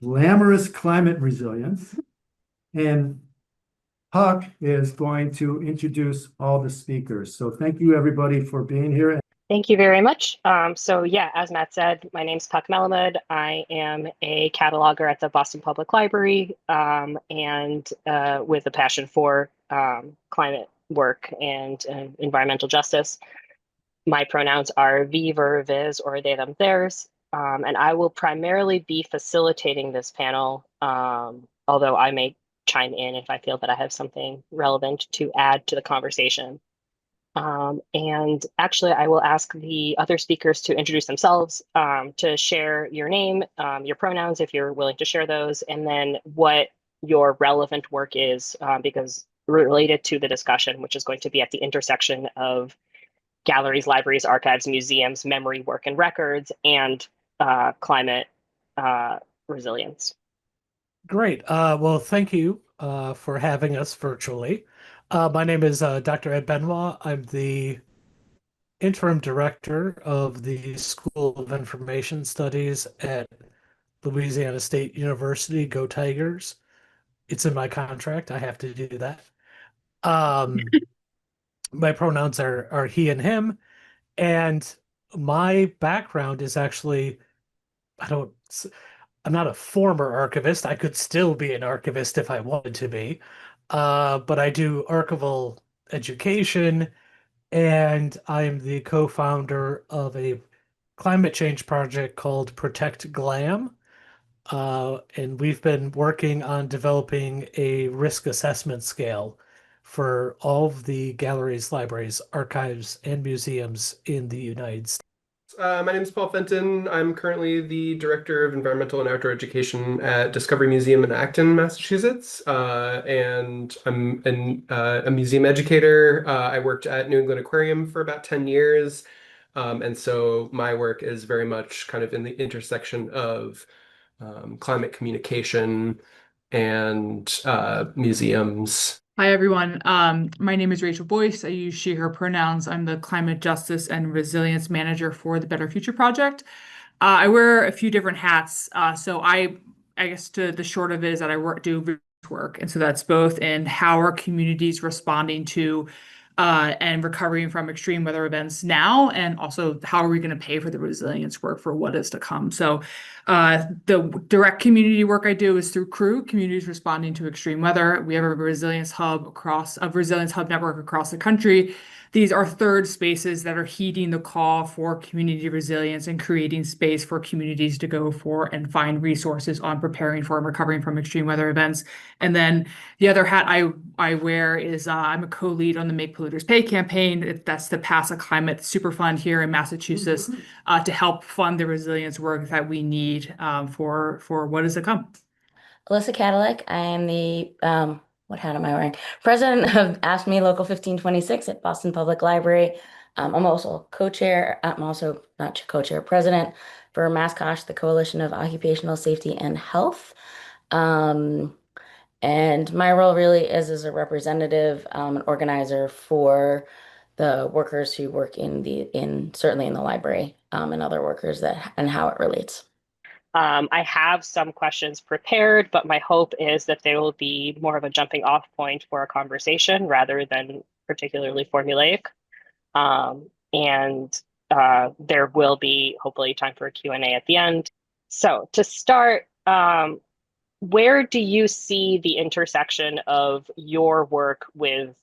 Glamorous Climate Resilience. And Huck is going to introduce all the speakers. So thank you, everybody, for being here. Thank you very much. So yeah, as Matt said, my name's Puck Melamed. I am a cataloger at the Boston Public Library and with a passion for climate work and environmental justice. My pronouns are V, ver, viz, or they, them, theirs. And I will primarily be facilitating this panel, although I may chime in if I feel that I have something relevant to add to the conversation. And actually, I will ask the other speakers to introduce themselves, to share your name, your pronouns, if you're willing to share those, and then what your relevant work is, because related to the discussion, which is going to be at the intersection of galleries, libraries, archives, museums, memory, work, and records, and climate resilience. Great. Well, thank you for having us virtually. My name is Dr. Ed Benoit. I'm the interim director of the School of Information Studies at Louisiana State University. Go Tigers. It's in my contract. I have to do that. My pronouns are he and him, and my background is actually I don't I'm not a former archivist. I could still be an archivist if I wanted to be. But I do archival education, and I'm the co-founder of a climate change project called Protect GLAM. And we've been working on developing a risk assessment scale for all of the galleries, libraries, archives, and museums in the United States. My name is Paul Fenton. I'm currently the Director of Environmental and Outdoor Education at Discovery Museum in Acton, Massachusetts. And I'm a museum educator. I worked at New England Aquarium for about 10 years. And so my work is very much kind of in the intersection of climate communication and museums. Hi, everyone. My name is Rachel Boyce. I use she, her pronouns. I'm the Climate Justice and Resilience Manager for the Better Future Project. I wear a few different hats. I guess the short of it is that I do work. And so that's both in how are communities responding to and recovering from extreme weather events now, and also how are we going to pay for the resilience work for what is to come. So the direct community work I do is through CREW, Communities Responding to Extreme Weather. We have a resilience hub network across the country. These are third spaces that are heeding the call for community resilience and creating space for communities to go for and find resources on preparing for and recovering from extreme weather events. And then the other hat I wear is I'm a co-lead on the Make Polluters Pay campaign. That's the Pass a Climate Super Fund here in Massachusetts to help fund the resilience work that we need for what is to come. Elissa Cadillic. I am the what hat am I wearing? President of AFSCME Local 1526 at Boston Public Library. I'm also co-chair. I'm also not co-chair, president for MassCOSH, the Coalition of Occupational Safety and Health. And my role really is as a representative, an organizer for the workers who work certainly in the library, and other workers and how it relates. I have some questions prepared, but my hope is that they will be more of a jumping off point for a conversation rather than particularly formulaic. And there will be hopefully time for a Q&A at the end. So to start, where do you see the intersection of your work with,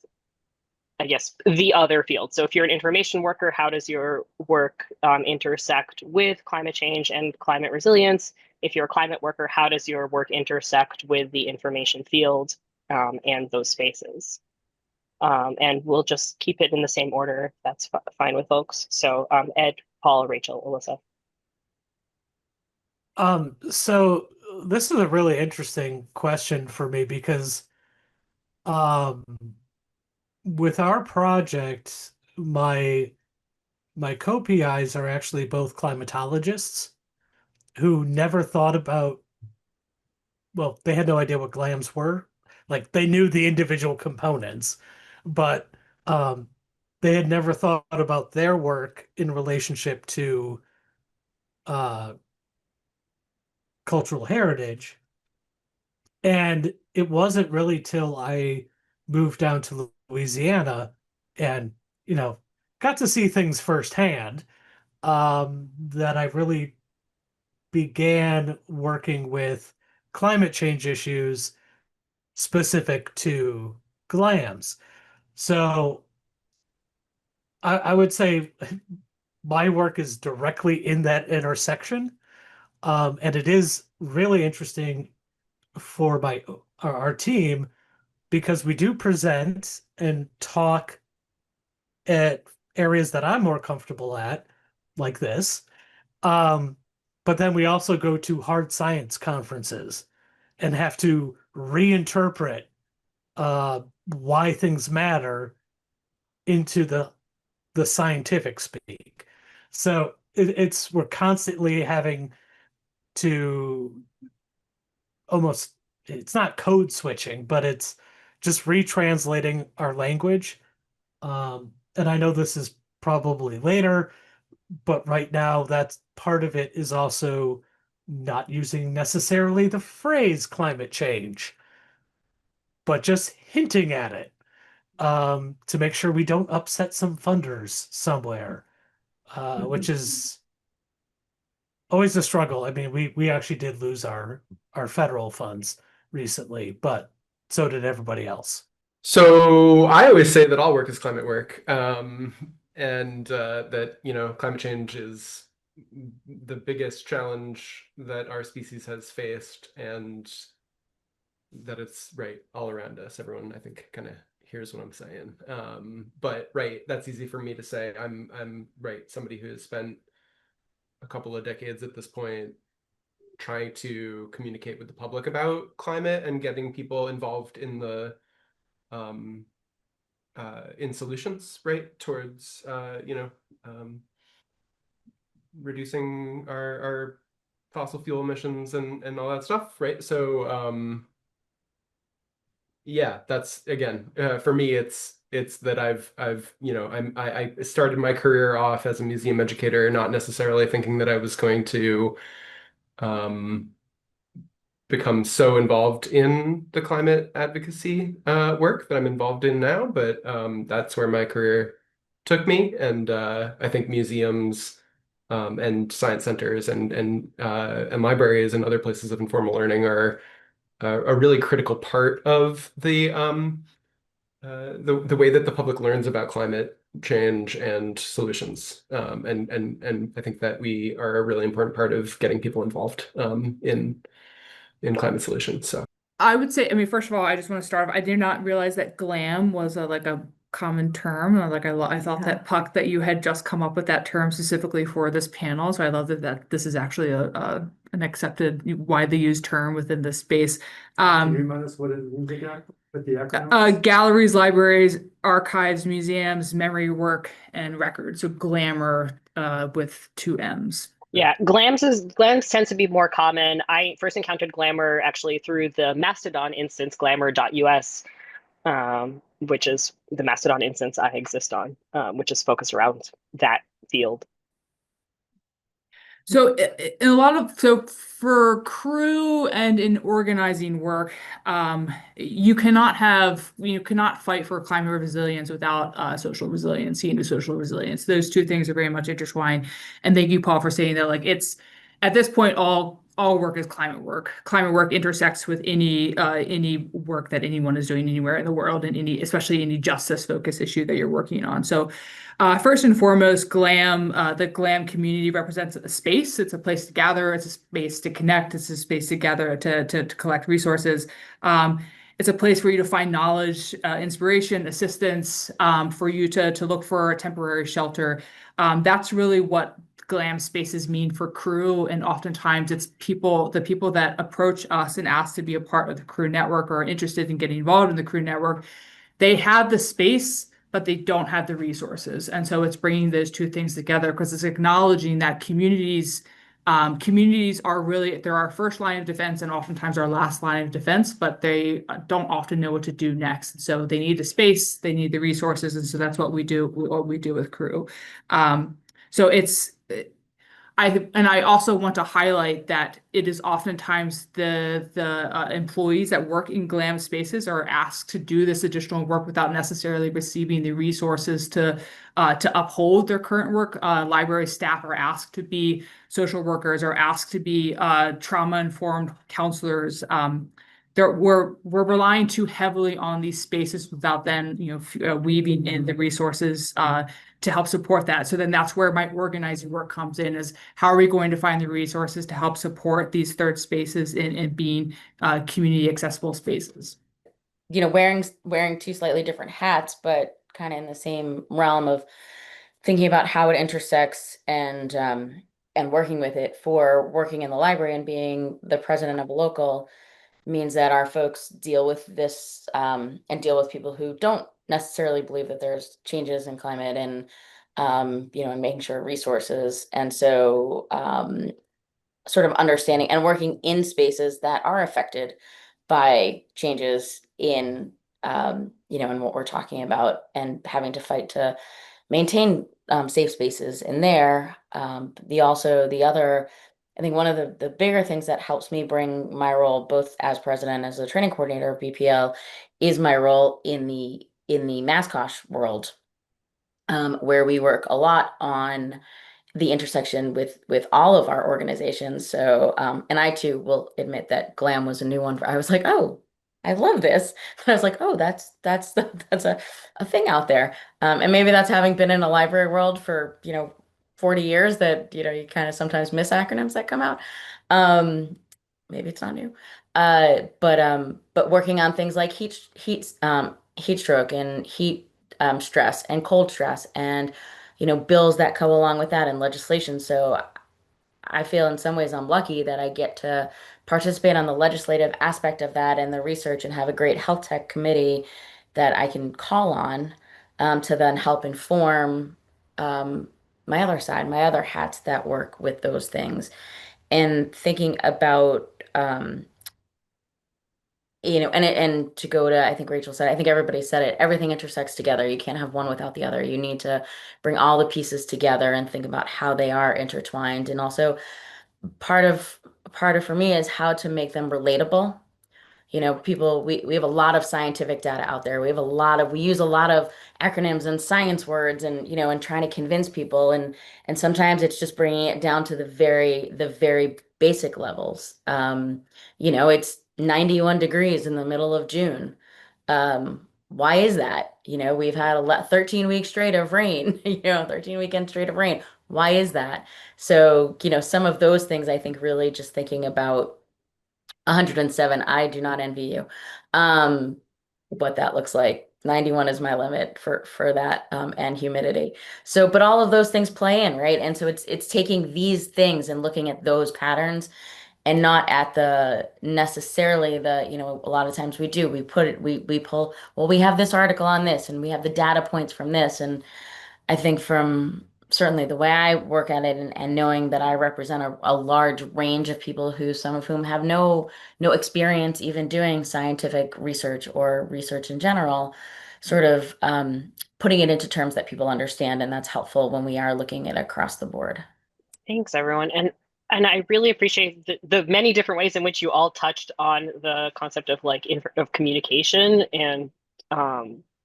I guess, the other field? So if you're an information worker, how does your work intersect with climate change and climate resilience? If you're a climate worker, how does your work intersect with the information field and those spaces? And we'll just keep it in the same order if that's fine with folks. So Ed, Paul, Rachel, Elissa. So this is a really interesting question for me because with our project, my co-PIs are actually both climatologists who never thought about, well, they had no idea what GLAMs were. Like they knew the individual components, but they had never thought about their work in relationship to cultural heritage. And it wasn't really till I moved down to Louisiana and, got to see things firsthand, that I really began working with climate change issues specific to GLAMs. So I would say my work is directly in that intersection. And it is really interesting for our team because we do present and talk at areas that I'm more comfortable at, like this. But then we also go to hard science conferences and have to reinterpret why things matter into the scientific speak. So we're constantly having to almost, it's not code switching, but it's just retranslating our language. And I know this is probably later, but right now that's part of it is also not using necessarily the phrase climate change, but just hinting at it, to make sure we don't upset some funders somewhere, which is always a struggle. I mean, we actually did lose our federal funds recently, but so did everybody else. So I always say that all work is climate work, and that climate change is the biggest challenge that our species has faced, and that it's right all around us. Everyone, I think, kind of hears what I'm saying. But right, that's easy for me to say. I'm right, somebody who has spent a couple of decades at this point trying to communicate with the public about climate and getting people involved in the in solutions, right, towards reducing our fossil fuel emissions and all that stuff, right? So yeah, that's again, for me, it's that I started my career off as a museum educator, not necessarily thinking that I was going to become so involved in the climate advocacy work that I'm involved in now, but that's where my career took me. And I think museums and science centers and libraries and other places of informal learning are a really critical part of the way that the public learns about climate change and solutions. And I think that we are a really important part of getting people involved in climate solutions. So I would say, I mean, first of all, I just want to start off. I did not realize that GLAM was like a common term. I thought that Puck, that you had just come up with that term specifically for this panel. So I love that this is actually an accepted, widely used term within this space. Can you remind us what it means again with the acronyms? Galleries, libraries, archives, museums, memory work, and records. So GLAMMR with 2 M's. Yeah, GLAMs tends to be more common. I first encountered GLAMMR actually through the Mastodon instance, glammr.us, which is the Mastodon instance I exist on, which is focused around that field. So for crew and in organizing work, you cannot fight for climate resilience without social resiliency and social resilience. Those two things are very much intertwined. And thank you, Paul, for saying that. Like, it's at this point, all work is climate work. Climate work intersects with any work that anyone is doing anywhere in the world, and especially any justice focused issue that you're working on. So first and foremost, the GLAM community represents a space. It's a place to gather. It's a space to connect. It's a space to gather to collect resources. It's a place for you to find knowledge, inspiration, assistance, for you to look for a temporary shelter. That's really what GLAM spaces mean for crew, and oftentimes it's the people that approach us and ask to be a part of the crew network or are interested in getting involved in the crew network. They have the space, but they don't have the resources. And so it's bringing those two things together, because it's acknowledging that communities are really, they're our first line of defense and oftentimes our last line of defense, but they don't often know what to do next. So they need the space, they need the resources. And so that's what we do with crew. So I also want to highlight that it is oftentimes the employees that work in GLAM spaces are asked to do this additional work without necessarily receiving the resources to uphold their current work. Library staff are asked to be social workers, are asked to be trauma-informed counselors. We're relying too heavily on these spaces without then, weaving in the resources to help support that. So then that's where my organizing work comes in, is how are we going to find the resources to help support these third spaces in being community accessible spaces. Wearing two slightly different hats, but kind of in the same realm of thinking about how it intersects and working with it. For working in the library and being the president of a local means that our folks deal with this and deal with people who don't necessarily believe that there's changes in climate and and making sure resources. And so sort of understanding and working in spaces that are affected by changes in in what we're talking about, and having to fight to maintain safe spaces in there. The other, I think one of the bigger things that helps me bring my role, both as president, as a training coordinator of BPL, is my role in the MassCosh world, where we work a lot on the intersection with all of our organizations. So, and I too will admit that GLAM was a new one. I was like, oh, I love this. But I was like, oh, that's a thing out there. And maybe that's having been in a library world for, 40 years, that, you kind of sometimes miss acronyms that come out. Maybe it's not new. But working on things like heat stroke and heat stress and cold stress, and bills that come along with that and legislation. So I feel in some ways I'm lucky that I get to participate on the legislative aspect of that and the research, and have a great health tech committee that I can call on to then help inform my other side, my other hats that work with those things. And thinking about and to go to, I think Rachel said, I think everybody said it, everything intersects together. You can't have one without the other. You need to bring all the pieces together and think about how they are intertwined. And also part of for me is how to make them relatable. People, we have a lot of scientific data out there. We use a lot of acronyms and science words, and trying to convince people. And sometimes it's just bringing it down to the very basic levels. It's 91 degrees in the middle of June. Why is that? We've had 13 weeks straight of rain, 13 weekends straight of rain. Why is that? So, some of those things, I think, really just thinking about 107, I do not envy you. What that looks like. 91 is my limit for that, and humidity. So, but all of those things play in, right? And so it's taking these things and looking at those patterns, and not at the necessarily a lot of times we pull, well, we have this article on this, and we have the data points from this. And I think from certainly the way I work at it, and knowing that I represent a large range of people, some of whom have no experience even doing scientific research or research in general, sort of putting it into terms that people understand, and that's helpful when we are looking at across the board. Thanks, everyone. And I really appreciate the many different ways in which you all touched on the concept of of communication, and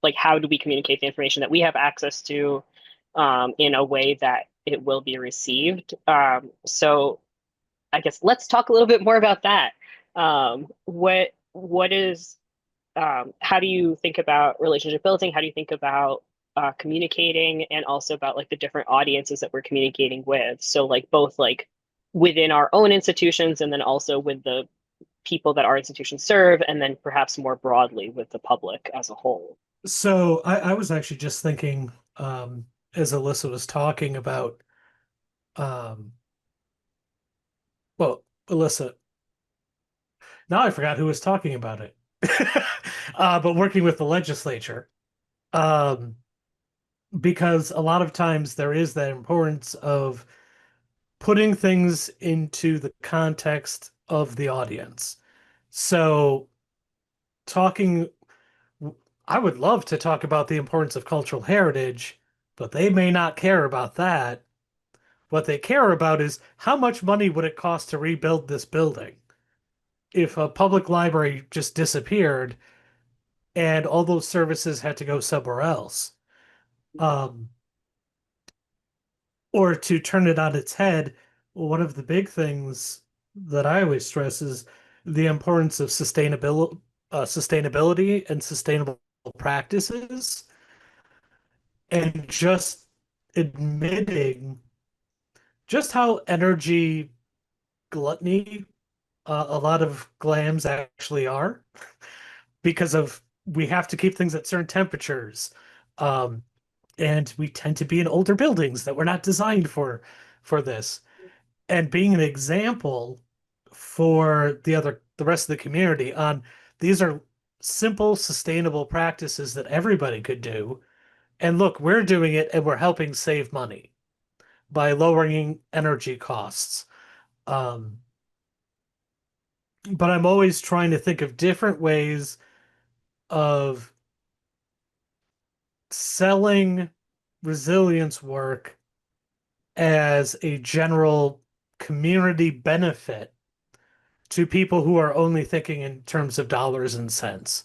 like how do we communicate the information that we have access to in a way that it will be received. So I guess let's talk a little bit more about that. What is how do you think about relationship building? How do you think about communicating, and also about the different audiences that we're communicating with? So both within our own institutions, and then also with the people that our institutions serve, and then perhaps more broadly with the public as a whole. So I was actually just thinking, as Elissa was talking about, well, Elissa, now I forgot who was talking about it, but working with the legislature, because a lot of times there is that importance of putting things into the context of the audience. So I would love to talk about the importance of cultural heritage, but they may not care about that. What they care about is how much money would it cost to rebuild this building? If a public library just disappeared and all those services had to go somewhere else. Or to turn it on its head, one of the big things that I always stress is the importance of sustainability and sustainable practices, and just admitting just how energy gluttony a lot of glams actually are, because of we have to keep things at certain temperatures. And we tend to be in older buildings that were not designed for this. And being an example for the rest of the community on these are simple, sustainable practices that everybody could do. And look, we're doing it and we're helping save money by lowering energy costs. But I'm always trying to think of different ways of selling resilience work as a general community benefit to people who are only thinking in terms of dollars and cents,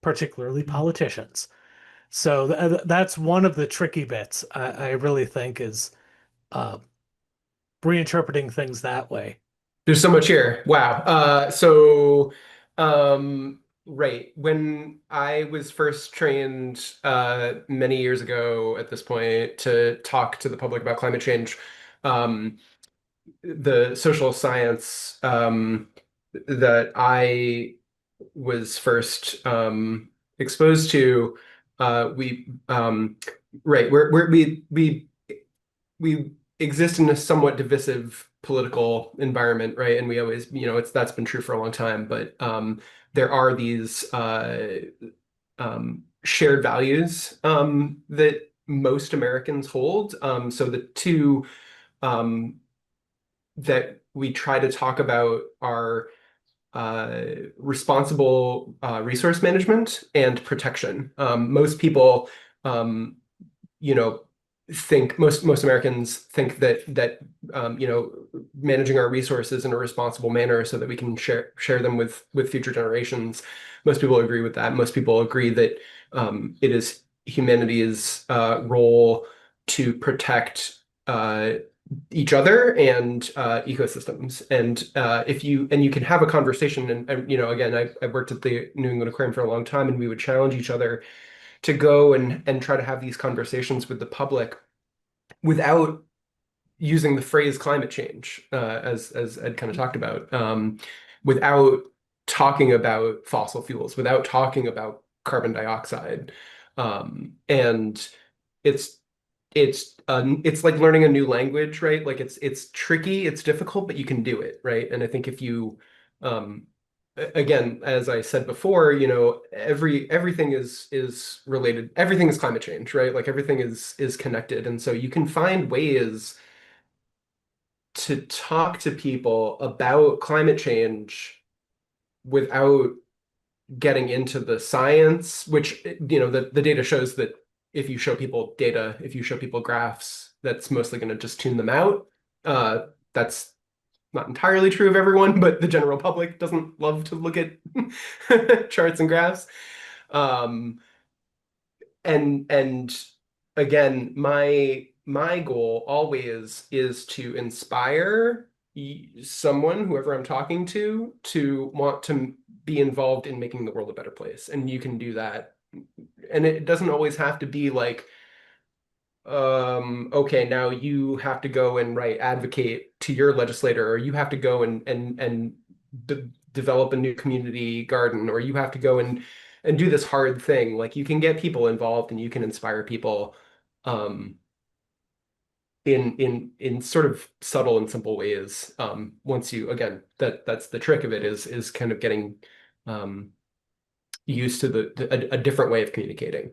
particularly politicians. So that's one of the tricky bits, I really think, is reinterpreting things that way. There's so much here. Wow. Right. When I was first trained many years ago at this point to talk to the public about climate change, the social science that I was first exposed to, we exist in a somewhat divisive political environment, right? And we always, that's been true for a long time, but there are these shared values that most Americans hold. So the two that we try to talk about are responsible resource management and protection. Most people, think most Americans think that managing our resources in a responsible manner so that we can share them with future generations. Most people agree with that. Most people agree that it is humanity's role to protect each other and ecosystems. And you can have a conversation, and again, I worked at the New England Aquarium for a long time, and we would challenge each other to go and try to have these conversations with the public without using the phrase climate change, as Ed kind of talked about, without talking about fossil fuels, without talking about carbon dioxide. And it's like learning a new language, right? Like it's tricky, it's difficult, but you can do it, right? And I think if you again, as I said before, everything is related. Everything is climate change, right? Like everything is connected. And so you can find ways to talk to people about climate change without getting into the science, which, the data shows that if you show people data, if you show people graphs, that's mostly going to just tune them out. That's not entirely true of everyone, but the general public doesn't love to look at charts and graphs. And again, my goal always is to inspire someone, whoever I'm talking to want to be involved in making the world a better place. And you can do that. And it doesn't always have to be like, okay, now you have to go and advocate to your legislator, or you have to go and develop a new community garden, or you have to go and do this hard thing. Like you can get people involved and you can inspire people in sort of subtle and simple ways. Once you, again, that's the trick of it, is kind of getting used to a different way of communicating.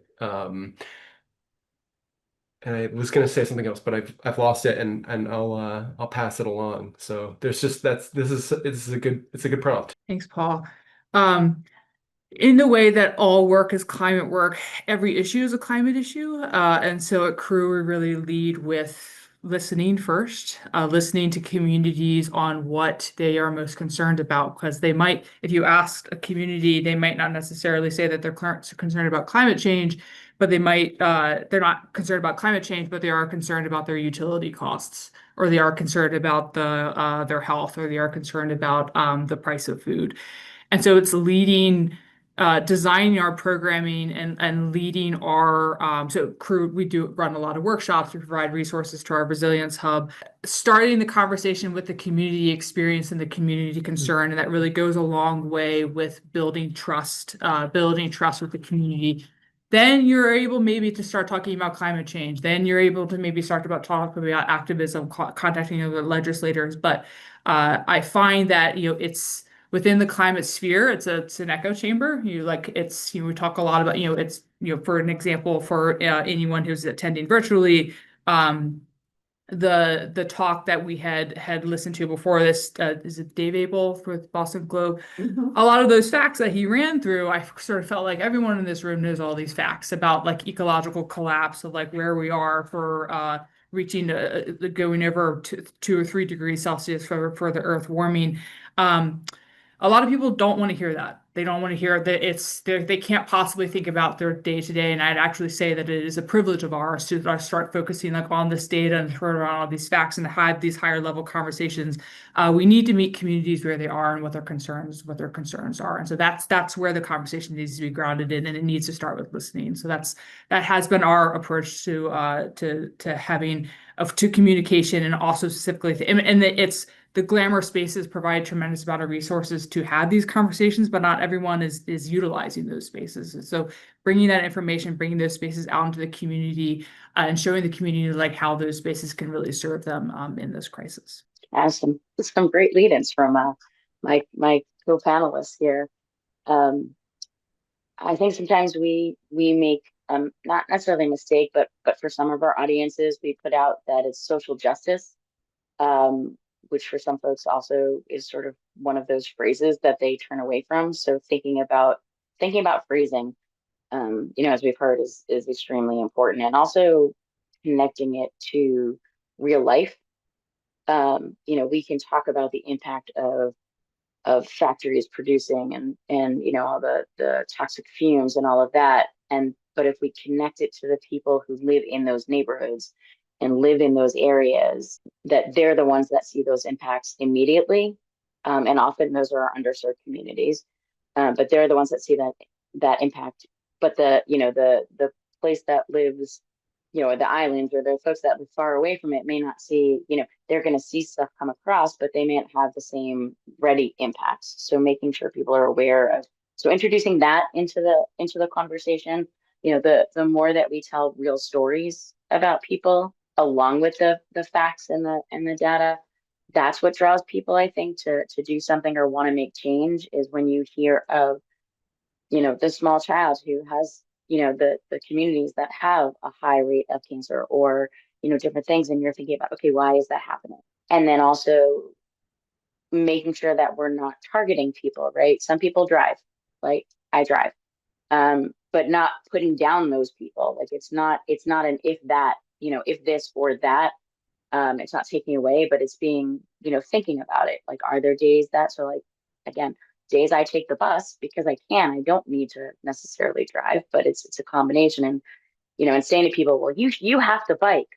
And I was going to say something else, but I've lost it, and I'll pass it along. So there's just it's a good prompt. Thanks, Paul. In the way that all work is climate work, every issue is a climate issue. And so at Crew, we really lead with listening first, listening to communities on what they are most concerned about, because they might, if you ask a community, they might not necessarily say that they're concerned about climate change, but they might, they're not concerned about climate change, but they are concerned about their utility costs, or they are concerned about their health, or they are concerned about the price of food. And so it's leading, designing our programming and leading our, so crew, we do run a lot of workshops, we provide resources to our resilience hub, starting the conversation with the community experience and the community concern. And that really goes a long way with building trust with the community. Then you're able maybe to start talking about climate change. Then you're able to maybe start about talking about activism, contacting other legislators. But I find that, it's within the climate sphere, it's an echo chamber. We talk a lot about, it's, for an example, for anyone who's attending virtually, the talk that we had listened to before this, is it Dave Abel with Boston Globe? Mhm. A lot of those facts that he ran through, I sort of felt like everyone in this room knows all these facts about like ecological collapse of like where we are for reaching going over 2 or 3 degrees Celsius for the Earth warming. A lot of people don't want to hear that. They don't want to hear that they can't possibly think about their day to day. And I'd actually say that it is a privilege of ours to start focusing like on this data and turn around all these facts and have these higher level conversations. We need to meet communities where they are and what their concerns are. And so that's where the conversation needs to be grounded in, and it needs to start with listening. So that has been our approach to having to communication, and also specifically it's the GLAMMR spaces provide tremendous amount of resources to have these conversations, but not everyone is utilizing those spaces. And so bringing that information, bringing those spaces out into the community, and showing the community like how those spaces can really serve them in this crisis. Some great lead-ins from my co-panelists here. I think sometimes we make not necessarily a mistake, but for some of our audiences, we put out that it's social justice, which for some folks also is sort of one of those phrases that they turn away from. So thinking about phrasing, as we've heard, is extremely important, and also connecting it to real life. We can talk about the impact of factories producing and all the toxic fumes and all of that, but if we connect it to the people who live in those neighborhoods and live in those areas, that they're the ones that see those impacts immediately, and often those are our underserved communities, but they're the ones that see that impact. But the place that lives, the islands, or the folks that live far away from it, may not see, they're going to see stuff come across, but they may not have the same ready impacts. So making sure people are aware of, so introducing that into the conversation, the more that we tell real stories about people along with the facts and the data, that's what draws people, I think, to do something or want to make change, is when you hear of, the small child who has, the communities that have a high rate of cancer, or, different things. And you're thinking about, okay, why is that happening? And then also making sure that we're not targeting people, right? Some people drive, like I drive, but not putting down those people. Like it's not an if that, if this or that. It's not taking away, but it's being, thinking about it. Like, are there days that, so like, again, days I take the bus because I don't need to necessarily drive, but it's a combination. And, and saying to people, well, you have to bike.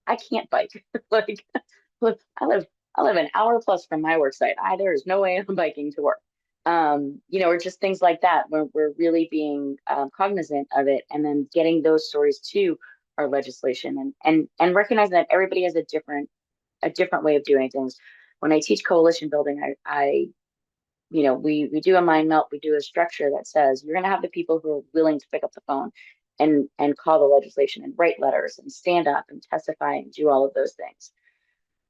I can't bike. Like, look, I live an hour plus from my work site. There is no way I'm biking to work. Or just things like that, where we're really being cognizant of it, and then getting those stories to our legislation, and recognizing that everybody has a different way of doing things. When I teach coalition building, I we do a mind melt, we do a structure that says you're going to have the people who are willing to pick up the phone and call the legislation and write letters and stand up and testify and do all of those things.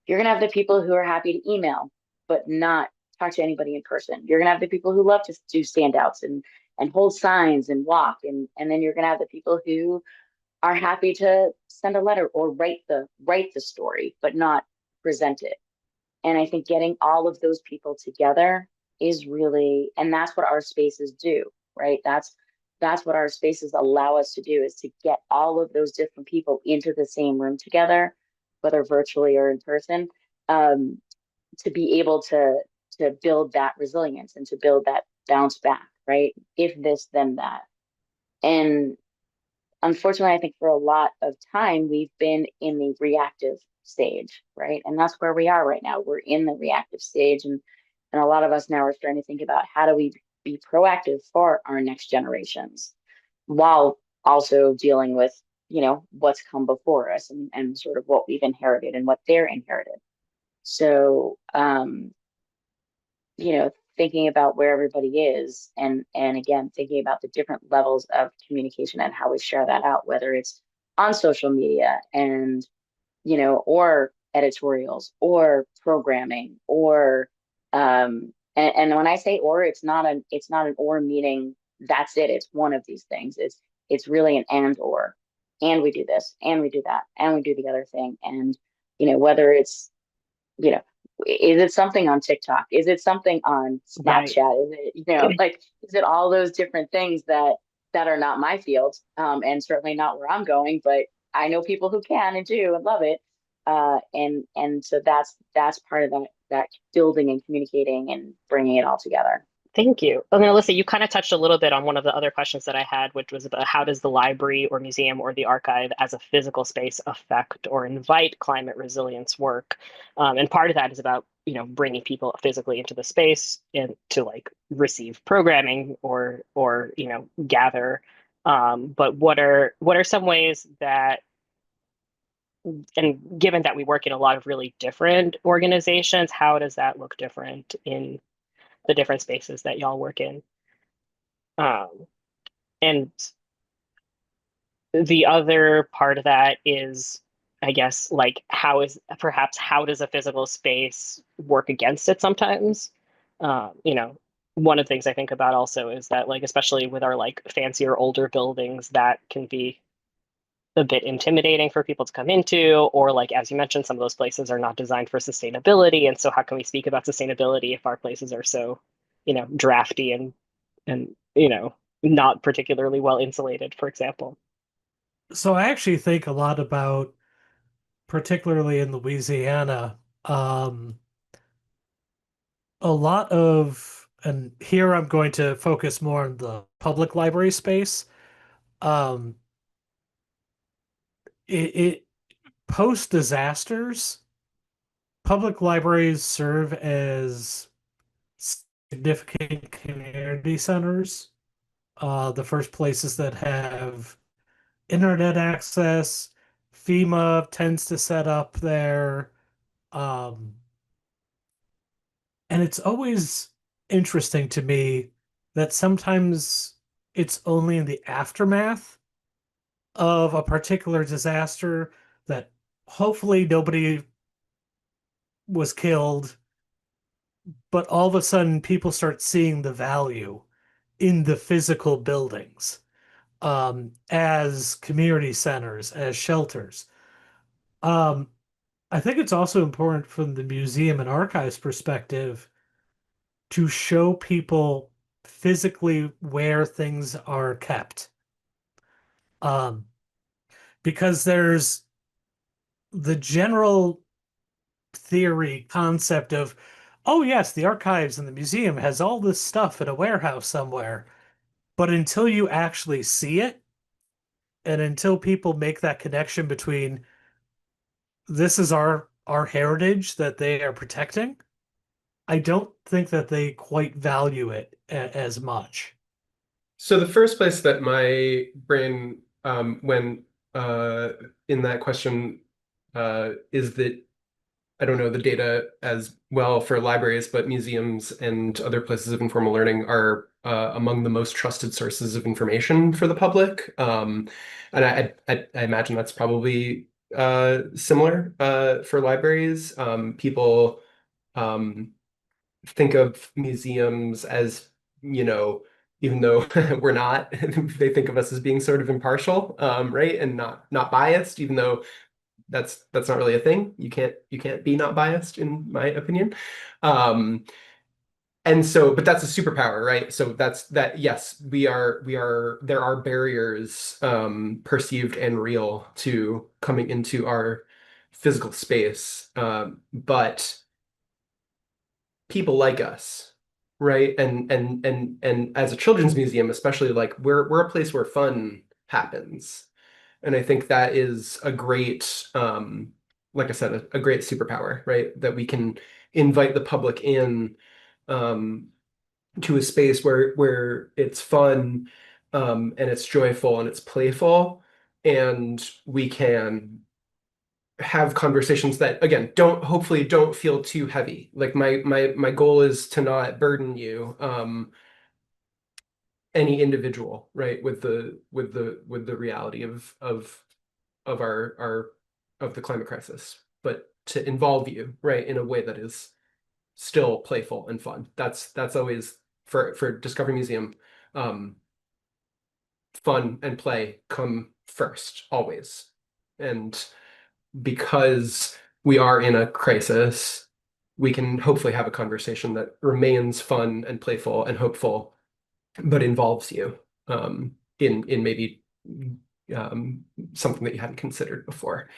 You're going to have the people who are happy to email but not talk to anybody in person. You're going to have the people who love to do standouts and hold signs and walk, and then you're going to have the people who are happy to send a letter or write the story but not present it. And I think getting all of those people together is really, and that's what our spaces do, right? That's what our spaces allow us to do, is to get all of those different people into the same room together, whether virtually or in person, to be able to build that resilience and to build that bounce back, right? If this, then that. And unfortunately, I think for a lot of time, we've been in the reactive stage, right? And that's where we are right now. We're in the reactive stage. And a lot of us now are starting to think about how do we be proactive for our next generations while also dealing with, what's come before us and sort of what we've inherited and what they're inherited. So, thinking about where everybody is and again, thinking about the different levels of communication and how we share that out, whether it's on social media and, or editorials or programming or, and when I say or, it's not an or meaning that's it. It's one of these things. It's really an and or, and we do this and we do that and we do the other thing. And, whether it's, is it something on TikTok? Is it something on Snapchat? Right. Is it, is it all those different things that are not my field, and certainly not where I'm going, but I know people who can and do and love it. And so that's part of that building and communicating and bringing it all together. Thank you. And then, Elissa, you kind of touched a little bit on one of the other questions that I had, which was about how does the library or museum or the archive as a physical space affect or invite climate resilience work? And part of that is about, bringing people physically into the space and to like receive programming or gather. But what are some ways that, and given that we work in a lot of really different organizations, how does that look different in the different spaces that y'all work in? And the other part of that is, I guess, like how does a physical space work against it sometimes? One of the things I think about also is that, like, especially with our like fancier older buildings, that can be a bit intimidating for people to come into, or like, as you mentioned, some of those places are not designed for sustainability. And so how can we speak about sustainability if our places are so, drafty and, not particularly well insulated, for example? So I actually think a lot about, particularly in Louisiana, a lot of, and here I'm going to focus more on the public library space. It post disasters, public libraries serve as significant community centers. The first places that have internet access, FEMA tends to set up there. And it's always interesting to me that sometimes it's only in the aftermath of a particular disaster that hopefully nobody was killed, but all of a sudden people start seeing the value in the physical buildings, as community centers, as shelters. I think it's also important from the museum and archives perspective to show people physically where things are kept. Because there's the general theory concept of, oh yes, the archives and the museum has all this stuff in a warehouse somewhere. But until you actually see it, and until people make that connection between this is our heritage that they are protecting, I don't think that they quite value it as much. So the first place that my brain went in that question is that I don't know the data as well for libraries, but museums and other places of informal learning are among the most trusted sources of information for the public. And I imagine that's probably similar for libraries. People think of museums as, even though we're not, they think of us as being sort of impartial, right? And not biased, even though that's not really a thing. You can't be not biased, in my opinion. And so, but that's a superpower, right? So yes, there are barriers, perceived and real, to coming into our physical space, but people like us, right? And as a children's museum, especially, like we're a place where fun happens. And I think that is a great, like I said, a great superpower, right? That we can invite the public in to a space where it's fun, and it's joyful and it's playful, and we can have conversations that, again, hopefully don't feel too heavy. Like my goal is to not burden you, any individual, right, with the reality of our of the climate crisis, but to involve you, right, in a way that is still playful and fun. That's always for Discovery Museum. Fun and play come first, always. And because we are in a crisis, we can hopefully have a conversation that remains fun and playful and hopeful, but involves you, in maybe something that you hadn't considered before.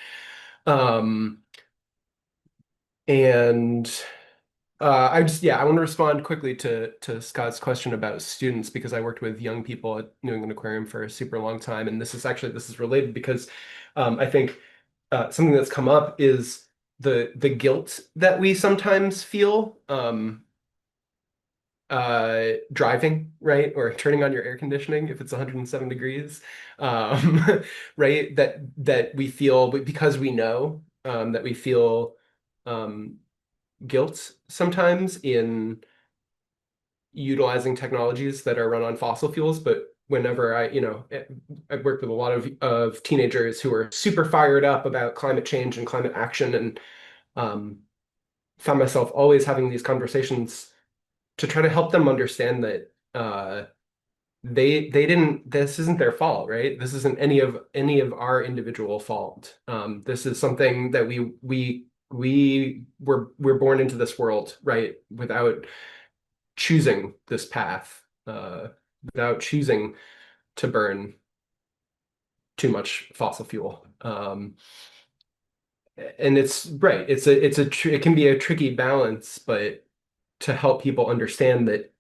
And I want to respond quickly to Scott's question about students, because I worked with young people at New England Aquarium for a super long time, and this is related because I think something that's come up is the guilt that we sometimes feel driving, right, or turning on your air conditioning if it's 107 degrees, right, that we feel because we know that we feel guilt sometimes in utilizing technologies that are run on fossil fuels. But whenever I've worked with a lot of teenagers who are super fired up about climate change and climate action, and found myself always having these conversations to try to help them understand that they didn't, this isn't their fault, right? This isn't any of our individual fault. This is something that we're born into this world, right, without choosing this path, without choosing to burn too much fossil fuel. And it's right. It can be a tricky balance, but to help people understand that,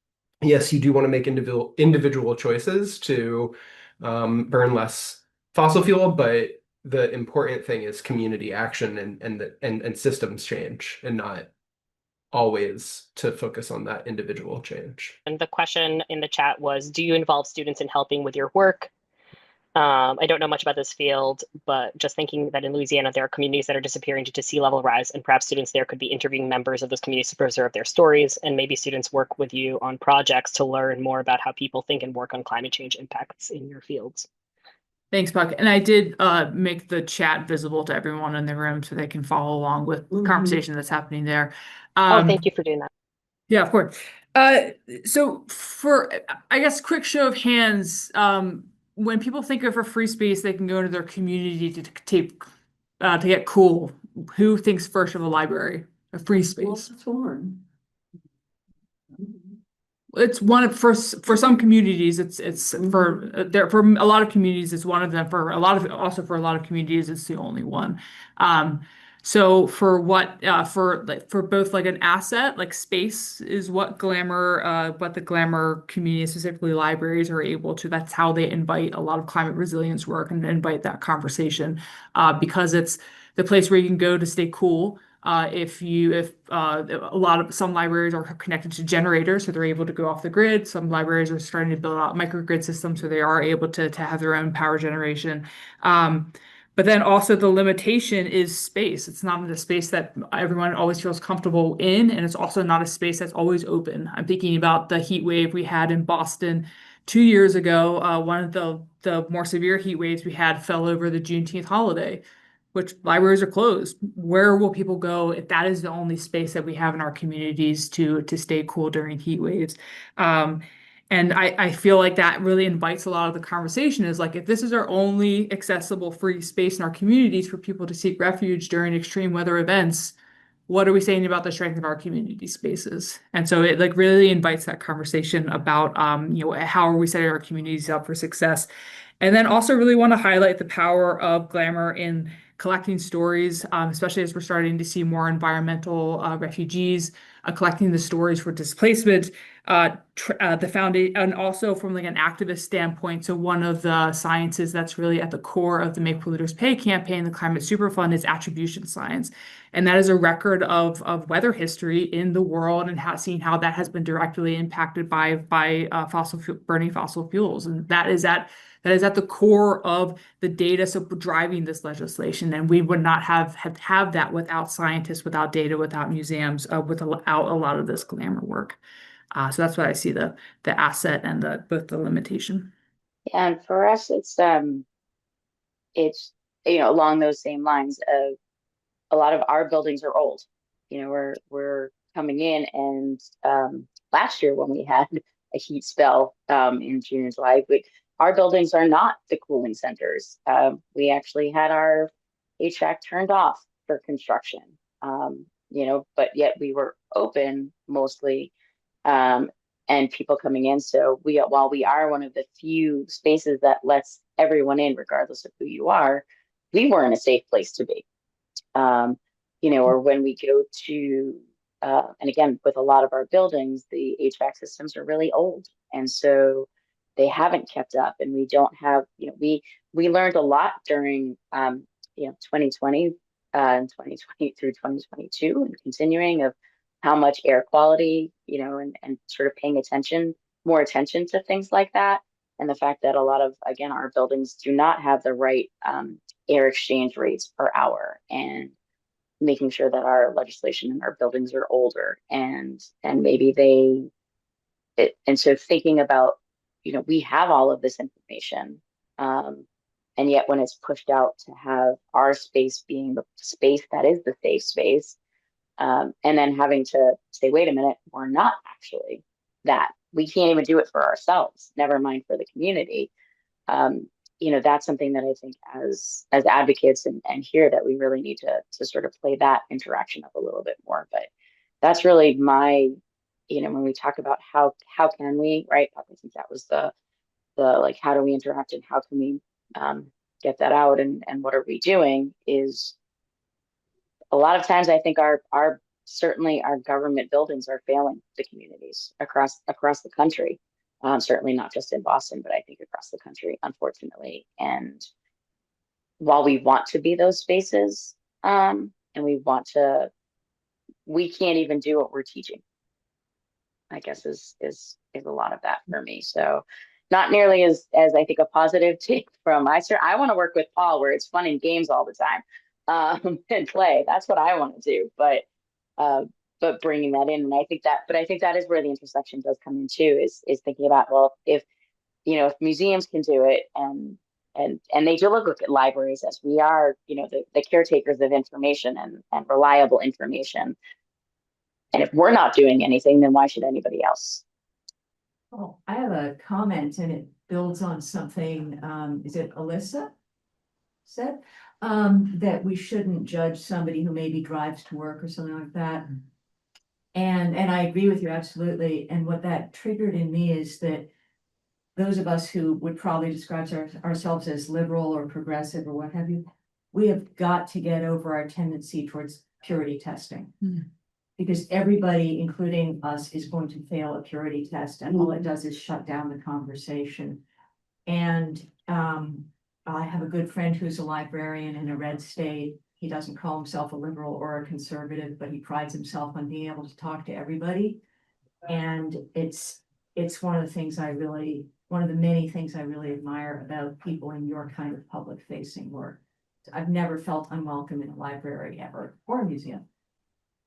yes, you do want to make individual choices to burn less fossil fuel, but the important thing is community action and systems change, and not always to focus on that individual change. And the question in the chat was, do you involve students in helping with your work? I don't know much about this field, but just thinking that in Louisiana, there are communities that are disappearing due to sea level rise, and perhaps students there could be interviewing members of those communities to preserve their stories. And maybe students work with you on projects to learn more about how people think and work on climate change impacts in your fields. Thanks, Puck. And I did make the chat visible to everyone in the room so they can follow along with the conversation that's happening there. Thank you for doing that. Yeah, of course. So for, I guess, quick show of hands, when people think of a free space, they can go into their community to get cool. Who thinks first of a library, a free space? It's one for some communities. It's for a lot of communities. It's one of them. For a lot of communities, it's the only one. So for both like an asset, like space is what GLAMMR, what the GLAMMR community, specifically libraries, are able to. That's how they invite a lot of climate resilience work and invite that conversation, because it's the place where you can go to stay cool. Some libraries are connected to generators, so they're able to go off the grid. Some libraries are starting to build out microgrid systems, so they are able to have their own power generation. But then also the limitation is space. It's not a space that everyone always feels comfortable in, and it's also not a space that's always open. I'm thinking about the heat wave we had in Boston 2 years ago. One of the more severe heat waves we had fell over the Juneteenth holiday, which libraries are closed. Where will people go if that is the only space that we have in our communities to stay cool during heat waves? And I feel like that really invites a lot of the conversation, is like, if this is our only accessible free space in our communities for people to seek refuge during extreme weather events, what are we saying about the strength of our community spaces? And so it like really invites that conversation about, how are we setting our communities up for success? And then also really want to highlight the power of GLAMMR in collecting stories, especially as we're starting to see more environmental refugees, collecting the stories for displacement, the foundation, and also from like an activist standpoint. So one of the sciences that's really at the core of the Make Polluters Pay campaign, the Climate Superfund, is attribution science. And that is a record of weather history in the world and seeing how that has been directly impacted by burning fossil fuels. And that is at the core of the data so driving this legislation. And we would not have that without scientists, without data, without museums, without a lot of this GLAMMR work. So that's why I see the asset and both the limitation. And for us, it's along those same lines of a lot of our buildings are old. We're coming in, and last year when we had a heat spell in June and July, our buildings are not the cooling centers. We actually had our HVAC turned off for construction, but yet we were open mostly, and people coming in. So while we are one of the few spaces that lets everyone in, regardless of who you are, we weren't a safe place to be. Or when we go to, and again, with a lot of our buildings, the HVAC systems are really old. And so they haven't kept up, and we don't have, we learned a lot during, 2020 and 2020 through 2022 and continuing of how much air quality, and sort of paying more attention to things like that. And the fact that a lot of, again, our buildings do not have the right air exchange rates per hour, and making sure that our legislation and our buildings are older and maybe and so thinking about, we have all of this information, and yet when it's pushed out to have our space being the space that is the safe space, and then having to say, wait a minute, we're not actually that. We can't even do it for ourselves, never mind for the community. That's something that I think as advocates and here that we really need to sort of play that interaction up a little bit more. But that's really my, when we talk about how can we, right? I think that was the like, how do we interact and how can we get that out, and what are we doing, is a lot of times I think certainly our government buildings are failing the communities across the country. Certainly not just in Boston, but I think across the country, unfortunately. And while we want to be those spaces, and we can't even do what we're teaching, I guess is a lot of that for me. So not nearly as I think a positive take from I want to work with Paul where it's fun and games all the time, and play. That's what I want to do. But bringing that in, and I think that is where the intersection does come in too, is thinking about, well, if museums can do it, and they do look at libraries as we are, the caretakers of information and reliable information. And if we're not doing anything, then why should anybody else? Oh, I have a comment, and it builds on something, is it Elissa said? That we shouldn't judge somebody who maybe drives to work or something like that. And I agree with you absolutely. And what that triggered in me is that those of us who would probably describe ourselves as liberal or progressive or what have you, we have got to get over our tendency towards purity testing. Because everybody, including us, is going to fail a purity test, and all it does is shut down the conversation. And I have a good friend who's a librarian in a red state. He doesn't call himself a liberal or a conservative, but he prides himself on being able to talk to everybody. And it's one of the many things I really admire about people in your kind of public facing work. I've never felt unwelcome in a library ever, or a museum.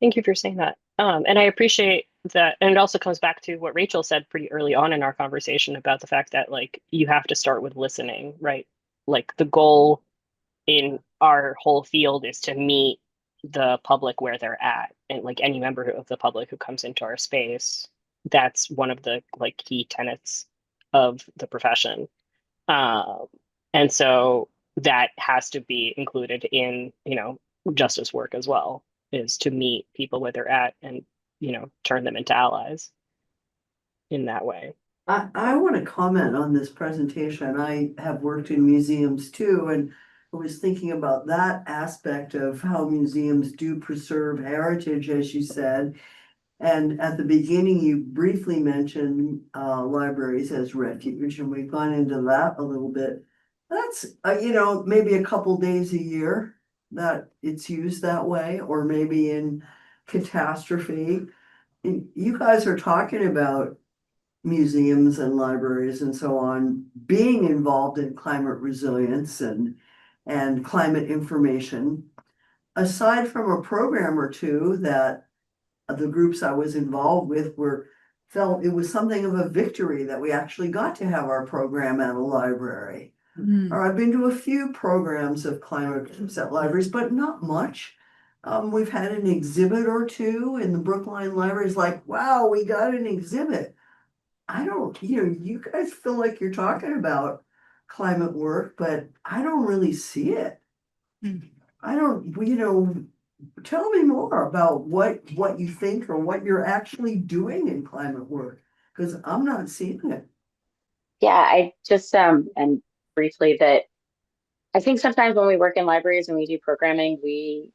Thank you for saying that. And I appreciate that. And it also comes back to what Rachel said pretty early on in our conversation about the fact that, like, you have to start with listening, right? Like, the goal in our whole field is to meet the public where they're at. And like any member of the public who comes into our space, that's one of the like key tenets of the profession. And so that has to be included in, justice work as well, is to meet people where they're at and, turn them into allies in that way. I want to comment on this presentation. I have worked in museums too, and I was thinking about that aspect of how museums do preserve heritage, as you said. And at the beginning, you briefly mentioned libraries as refuge, and we've gone into that a little bit. That's, maybe a couple days a year that it's used that way, or maybe in catastrophe. You guys are talking about museums and libraries and so on being involved in climate resilience and climate information. Aside from a program or two that the groups I was involved with felt it was something of a victory that we actually got to have our program at a library. Or I've been to a few programs of climate at libraries, but not much. We've had an exhibit or two in the Brookline Library. It's like, wow, we got an exhibit. I don't, you guys feel like you're talking about climate work, but I don't really see it. I don't, tell me more about what you think or what you're actually doing in climate work, because I'm not seeing it. Yeah, I just and briefly that I think sometimes when we work in libraries and we do programming, we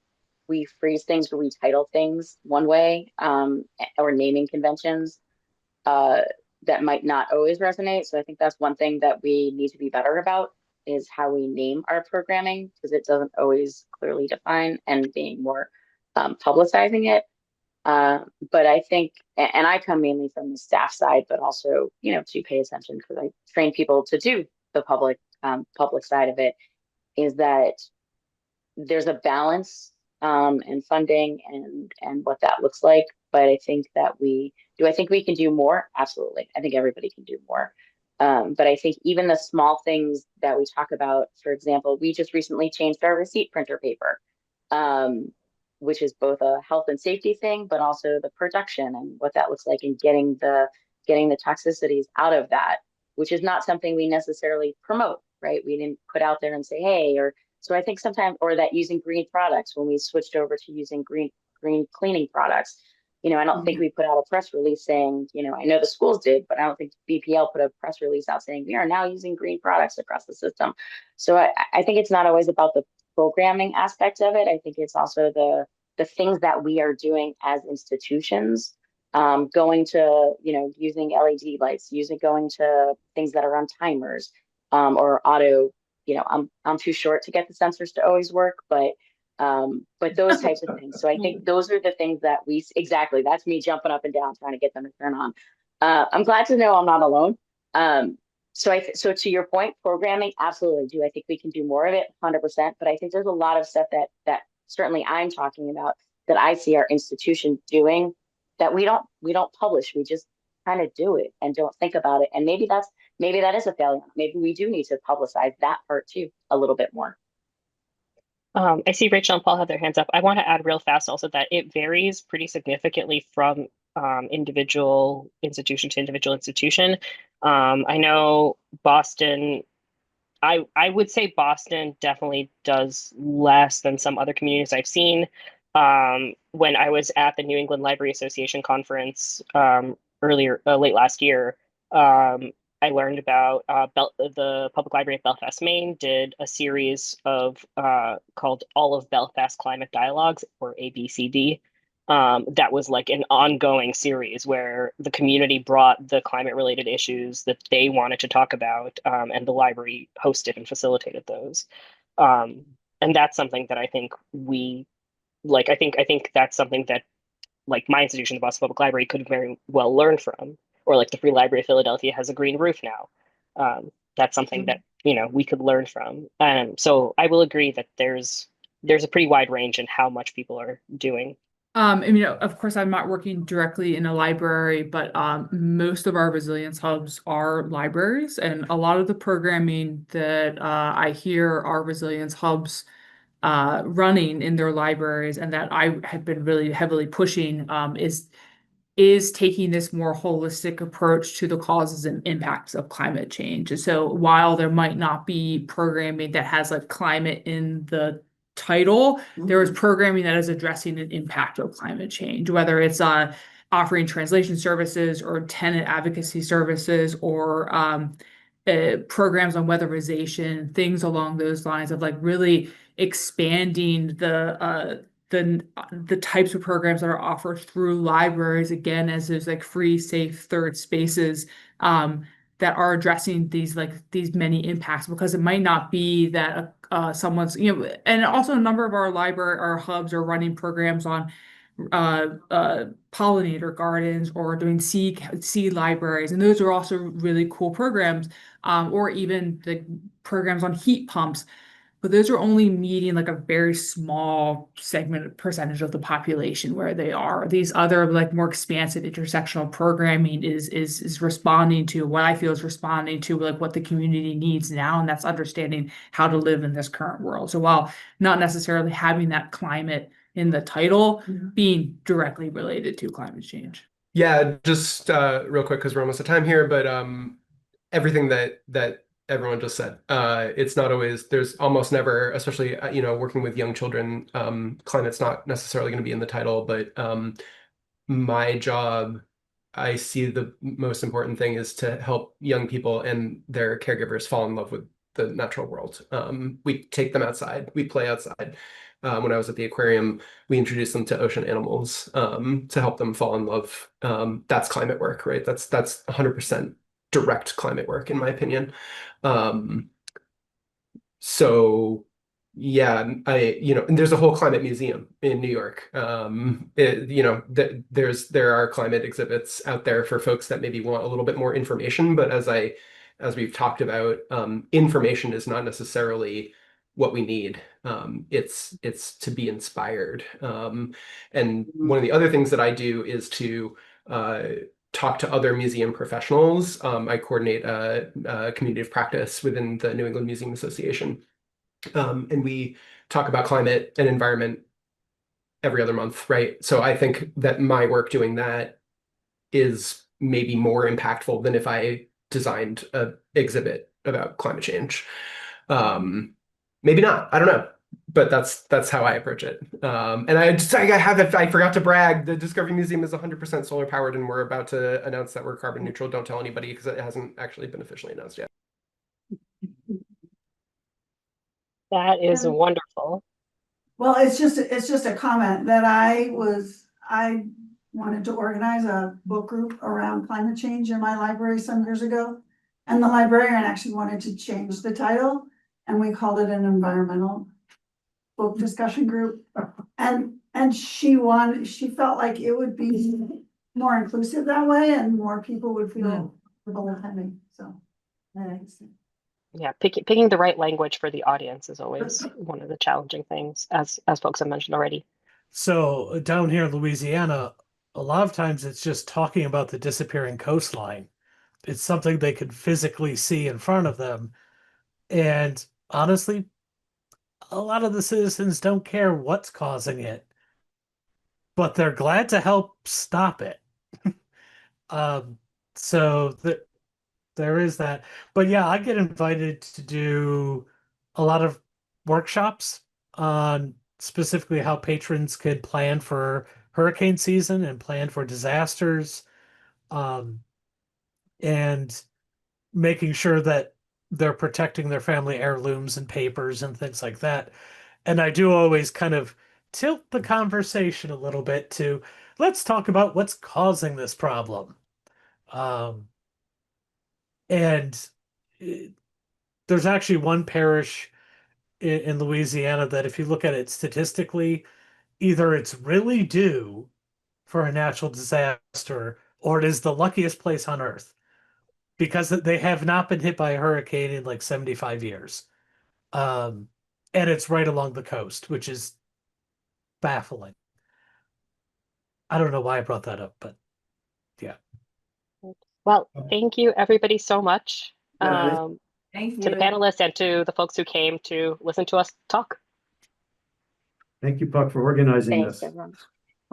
freeze things or we title things one way, or naming conventions that might not always resonate. So I think that's one thing that we need to be better about, is how we name our programming, because it doesn't always clearly define, and being more publicizing it. But I think, and I come mainly from the staff side, but also, to pay attention, because I train people to do the public side of it, is that there's a balance and funding and what that looks like. But I think that I think we can do more? Absolutely. I think everybody can do more. But I think even the small things that we talk about, for example, we just recently changed our receipt printer paper, which is both a health and safety thing, but also the production and what that looks like, and getting the toxicities out of that, which is not something we necessarily promote, right? We didn't put out there and say, hey, so I think sometimes, or that using green products, when we switched over to using green cleaning products, I don't think we put out a press release saying, I know the schools did, but I don't think BPL put a press release out saying we are now using green products across the system. So I think it's not always about the programming aspect of it. I think it's also the things that we are doing as institutions, going to, using LED lights, going to things that are on timers, or auto. I'm too short to get the sensors to always work, but those types of things. So I think those are the things that exactly, that's me jumping up and down trying to get them to turn on. I'm glad to know I'm not alone. So to your point, programming, absolutely do. I think we can do more of it, 100%. But I think there's a lot of stuff that certainly I'm talking about, that I see our institution doing, that we don't publish. We just kind of do it and don't think about it. And maybe that is a failure. Maybe we do need to publicize that part too a little bit more. I see Rachel and Paul have their hands up. I want to add real fast also that it varies pretty significantly from individual institution to individual institution. I know Boston, I would say Boston definitely does less than some other communities I've seen. When I was at the New England Library Association conference late last year, I learned about the Public Library of Belfast, Maine did a series of called All of Belfast Climate Dialogues, or ABCD. That was like an ongoing series where the community brought the climate-related issues that they wanted to talk about, and the library hosted and facilitated those. And that's something that I think I think that's something that, like, my institution, the Boston Public Library, could very well learn from. Or like the Free Library of Philadelphia has a green roof now. That's something that we could learn from. So I will agree that there's a pretty wide range in how much people are doing. Of course, I'm not working directly in a library, but most of our resilience hubs are libraries, and a lot of the programming that I hear our resilience hubs running in their libraries, and that I have been really heavily pushing, is taking this more holistic approach to the causes and impacts of climate change. And so while there might not be programming that has like climate in the title, there is programming that is addressing an impact of climate change, whether it's offering translation services or tenant advocacy services, or programs on weatherization, things along those lines of like really expanding the types of programs that are offered through libraries, again, as those like free, safe third spaces that are addressing these many impacts, because it might not be that someone's, and also a number of our hubs are running programs on pollinator gardens or doing seed libraries, and those are also really cool programs, or even the programs on heat pumps. But those are only meeting like a very small percentage of the population where they are. These other like more expansive intersectional programming is responding to what I feel is responding to like what the community needs now, and that's understanding how to live in this current world. So while not necessarily having that climate in the title, being directly related to climate change. Yeah, just real quick because we're almost at time here, but everything that everyone just said. It's not always, there's almost never, especially, working with young children, climate's not necessarily going to be in the title, but my job, I see the most important thing is to help young people and their caregivers fall in love with the natural world. We take them outside, we play outside. When I was at the aquarium, we introduced them to ocean animals to help them fall in love. That's climate work, right? That's 100% direct climate work, in my opinion. So yeah, and there's a whole climate museum in New York. There are climate exhibits out there for folks that maybe want a little bit more information, but as we've talked about, information is not necessarily what we need. It's to be inspired. And one of the other things that I do is to talk to other museum professionals. I coordinate a community of practice within the New England Museum Association. And we talk about climate and environment every other month, right? So I think that my work doing that is maybe more impactful than if I designed an exhibit about climate change. Maybe not, I don't know. But that's how I approach it. And I forgot to brag. The Discovery Museum is 100% solar powered, and we're about to announce that we're carbon neutral. Don't tell anybody because it hasn't actually been officially announced yet. That is wonderful. Well, it's just a comment that I wanted to organize a book group around climate change in my library some years ago. And the librarian actually wanted to change the title, and we called it an environmental book discussion group. And she felt like it would be more inclusive that way and more people would feel comfortable attending. So yeah, picking the right language for the audience is always one of the challenging things, as folks have mentioned already. So down here in Louisiana, a lot of times it's just talking about the disappearing coastline. It's something they could physically see in front of them. And honestly, a lot of the citizens don't care what's causing it, but they're glad to help stop it. So there is that. But yeah, I get invited to do a lot of workshops on specifically how patrons could plan for hurricane season and plan for disasters, and making sure that they're protecting their family heirlooms and papers and things like that. And I do always kind of tilt the conversation a little bit to let's talk about what's causing this problem. And there's actually one parish in Louisiana that if you look at it statistically, either it's really due for a natural disaster or it is the luckiest place on earth because they have not been hit by a hurricane in like 75 years. And it's right along the coast, which is baffling. I don't know why I brought that up, but yeah. Well, thank you everybody so much. Thank To the you. panelists and to the folks who came to listen to us talk. Thank you, Puck, for organizing Thanks, this. everyone.